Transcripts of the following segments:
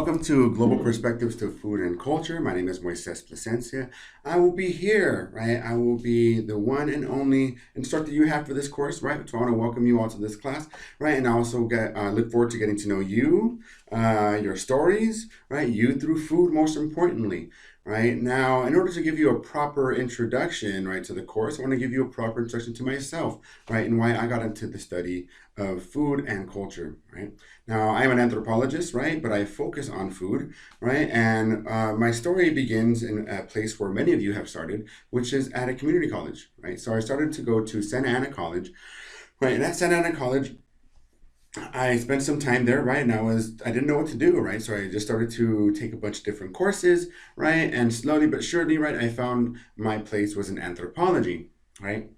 welcome to Global Perspectives to Food and Culture. My name is Moises Plasencia. I will be here, right? I will be the one and only instructor you have for this course, right? So I want to welcome you all to this class, right? And I also look forward to getting to know you, your stories, right? You through food, most importantly, right? Now, in order to give you a proper introduction, right, to the course, I want to give you a proper introduction to myself, right? And why I got into the study of food and culture, right? Now, I'm an anthropologist, right? But I focus on food, right? And my story begins in a place where many of you have started, which is at a community college, right? So I started to go to Santa Ana College, right? And at Santa Ana College, I spent some time there, right? And I didn't know what to do, right? So I just started to take a bunch of different courses, right? And slowly but surely, right, I found my place was in anthropology, right?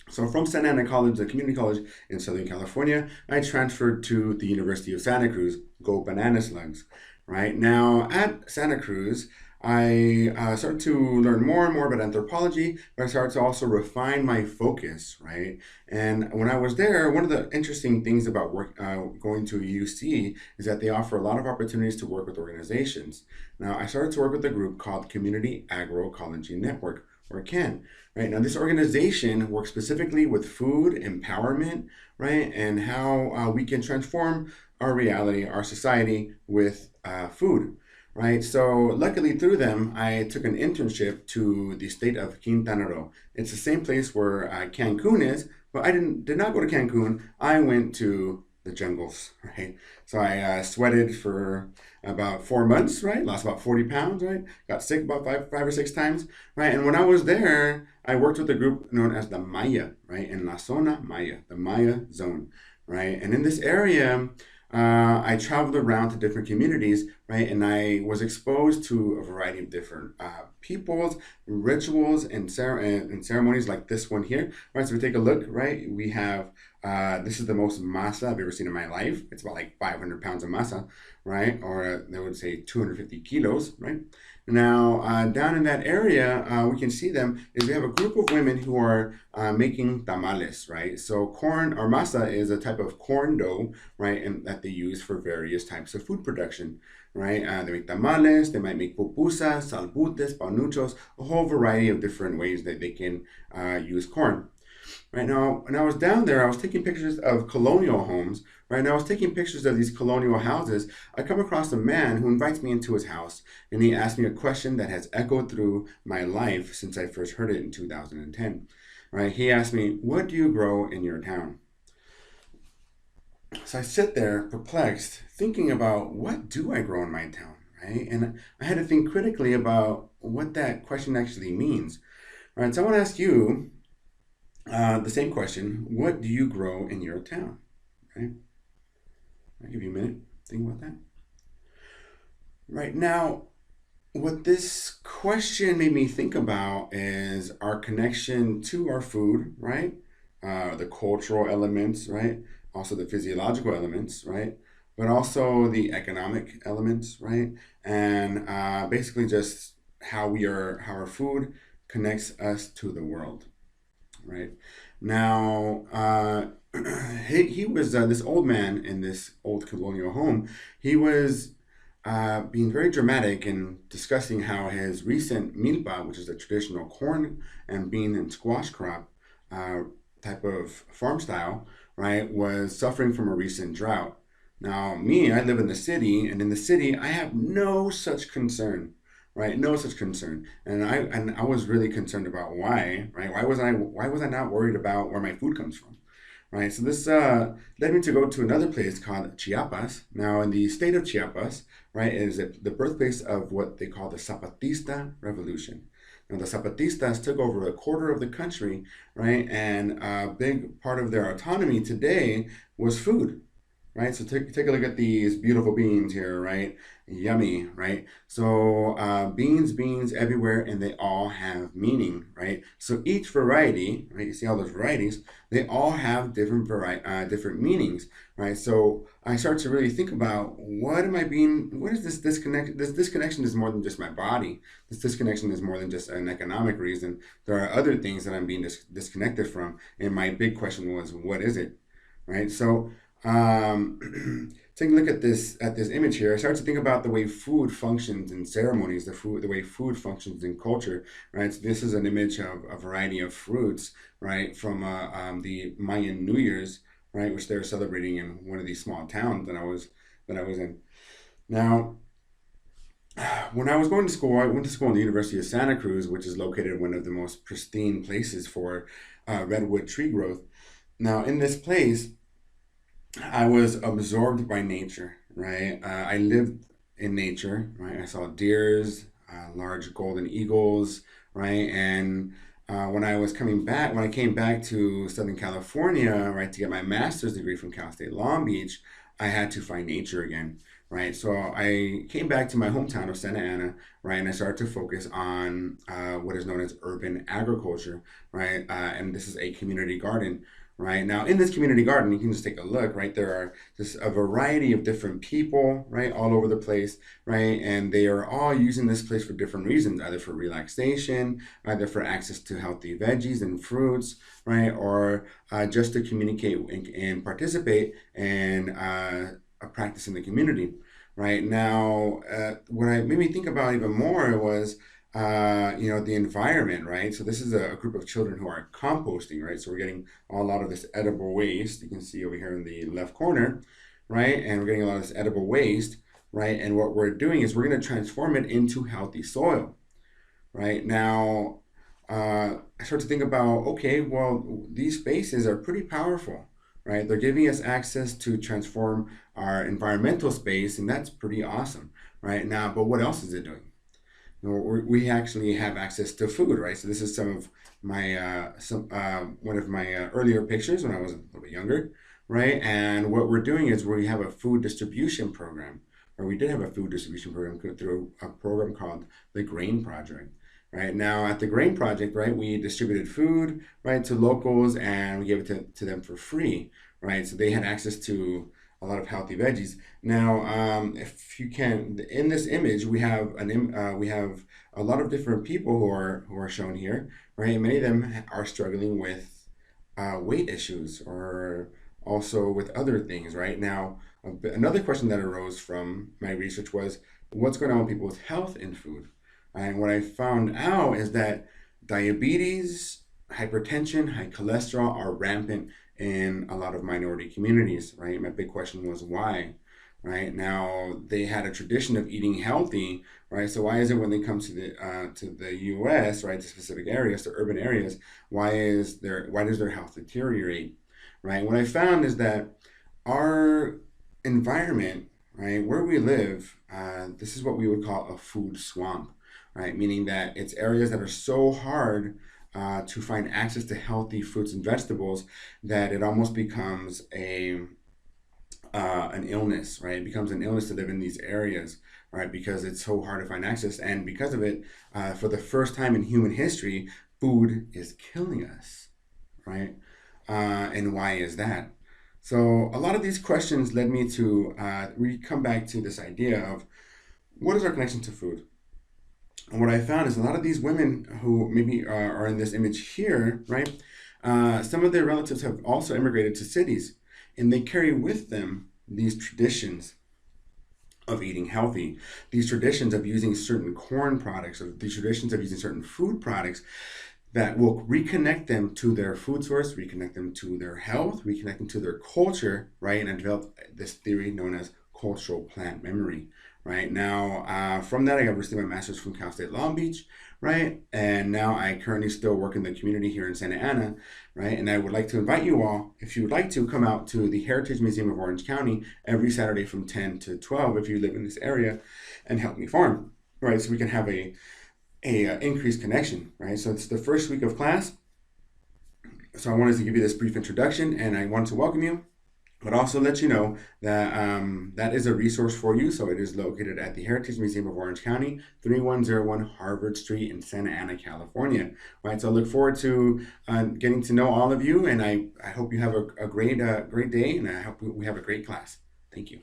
So from Santa Ana College, the community college in Southern California, I transferred to the University of Santa Cruz. Go Banana Slugs, right? Now at Santa Cruz, I started to learn more and more about anthropology, but I started to also refine my focus, right? And when I was there, one of the interesting things about going to UC is that they offer a lot of opportunities to work with organizations. Now, I started to work with a group called Community Agroecology Network, or CAN, right? Now, this organization works specifically with food empowerment, right? And how we can transform our reality, our society with food, right? So luckily through them, I took an internship to the state of Quintana Roo. It's the same place where Cancun is, but I did not go to Cancun. I went to the jungles, right? So I sweated for about 4 months, right? Lost about 40 pounds, right? Got sick about five or six times, right? And when I was there, I worked with a group known as the Maya, right? In La Zona Maya, the Maya zone, right? And in this area, I traveled around to different communities, right? And I was exposed to a variety of different peoples, rituals, and ceremonies like this one here, right? So we take a look, right? We have, this is the most masa I've ever seen in my life. It's about like 500 pounds of masa, right? Or they would say 250 kilos, right? Now, down in that area, we can see them is we have a group of women who are making tamales, right? So corn or masa is a type of corn dough, right? And that they use for various types of food production, right? They make tamales, they might make pupusas, salbutes, panuchos, a whole variety of different ways that they can use corn. Right now, when I was down there, I was taking pictures of colonial homes. Right now, I was taking pictures of these colonial houses. I come across a man who invites me into his house, and he asked me a question that has echoed through my life since I first heard it in 2010. Right? He asked me, "What do you grow in your town?" So I sit there perplexed, thinking about what do I grow in my town, right? And I had to think critically about what that question actually means. All right, so I want to ask you the same question: what do you grow in your town? Right? I'll give you a minute. Think about that. Right now, what this question made me think about is our connection to our food, right? The cultural elements, right? Also the physiological elements, right? But also the economic elements, right? And basically just how our food connects us to the world, right? Now, he was this old man in this old colonial home. He was being very dramatic and discussing how his recent milpa, which is a traditional corn and bean and squash crop uh, type of farm style, right, was suffering from a recent drought. Now, me, I live in the city, and in the city, I have no such concern, right? No such concern, and I was really concerned about why, right? Why was I not worried about where my food comes from, right? So this led me to go to another place called Chiapas. Now, in the state of Chiapas, right, is the birthplace of what they call the Zapatista Revolution. Now, the Zapatistas took over a quarter of the country, right, and a big part of their autonomy today was food, right? So take a look at these beautiful beans here, right? Yummy, right? So beans everywhere, and they all have meaning, right? So each variety, right? You see all those varieties, they all have different meanings, right? So I start to really think about what is this disconnect? This disconnection is more than just my body. This disconnection is more than just an economic reason. There are other things that I'm being disconnected from. And my big question was, what is it, right? So take a look at this image here, I started to think about the way food functions in ceremonies, the way food functions in culture, right? So this is an image of a variety of fruits, right, from the Mayan New Year's, right, which they're celebrating in one of these small towns that I was in. Now, when I was going to school, I went to school in the University of Santa Cruz, which is located in one of the most pristine places for redwood tree growth. Now, in this place, I was absorbed by nature, right? I lived in nature, right? I saw deers, large golden eagles, right? And when I came back to Southern California, right, to get my master's degree from Cal State Long Beach, I had to find nature again, right? So I came back to my hometown of Santa Ana, right, and I started to focus on what is known as urban agriculture, right? And this is a community garden. Right now, in this community garden, you can just take a look. Right, there are just a variety of different people, right, all over the place, right, and they are all using this place for different reasons, either for relaxation, either for access to healthy veggies and fruits, right, or just to communicate and participate in a practice in the community. Right now, what I made me think about even more was the environment, right? So this is a group of children who are composting, right? So we're getting a lot of this edible waste. You can see over here in the left corner, right? And we're getting a lot of this edible waste, right? And what we're doing is we're going to transform it into healthy soil, right? Now, I start to think about, okay, well, these spaces are pretty powerful, right? They're giving us access to transform our environmental space, and that's pretty awesome, right? Now, but what else is it doing? We actually have access to food, right? So this is some of my one of my earlier pictures when I was a little bit younger, right? And what we're doing is we have a food distribution program, or we did have a food distribution program through a program called the Grain Project. Right now, at the Grain Project, right, we distributed food, right, to locals, and we gave it to them for free, right? So they had access to a lot of healthy veggies. Now, if you can, in this image, we have a lot of different people who are shown here, right? And many of them are struggling with weight issues or also with other things, right? Now, another question that arose from my research was, what's going on with people's health in food? And what I found out is that diabetes, hypertension, high cholesterol are rampant in a lot of minority communities, right? My big question was why, right? Now they had a tradition of eating healthy, right? So why is it when they come to the U.S., right, to specific areas, to urban areas, why does their health deteriorate, right? What I found is that our environment, right, where we live, this is what we would call a food swamp, right? Meaning that it's areas that are so hard to find access to healthy fruits and vegetables that it almost becomes a an illness, right? It becomes an illness to live in these areas, right? Because it's so hard to find access, and because of it, for the first time in human history, food is killing us, right? And why is that? So a lot of these questions led me to come back to this idea of what is our connection to food? And what I found is a lot of these women who maybe are in this image here, right? Some of their relatives have also immigrated to cities, and they carry with them these traditions of eating healthy, these traditions of using certain corn products, or these traditions of using certain food products that will reconnect them to their food source, reconnect them to their health, reconnect them to their culture, right? And I developed this theory known as cultural plant memory. Right now, from that, I got received my master's from Cal State Long Beach, right? And now I currently still work in the community here in Santa Ana, right? And I would like to invite you all, if you would like to, come out to the Heritage Museum of Orange County every Saturday from 10 to 12 if you live in this area, and help me farm, right? So we can have a increased connection, right? So it's the first week of class. So I wanted to give you this brief introduction, and I wanted to welcome you, but also let you know that that is a resource for you. So it is located at the Heritage Museum of Orange County, 3101 Harvard Street in Santa Ana, California. Right. So I look forward to getting to know all of you, and I hope you have a great day, and I hope we have a great class. Thank you.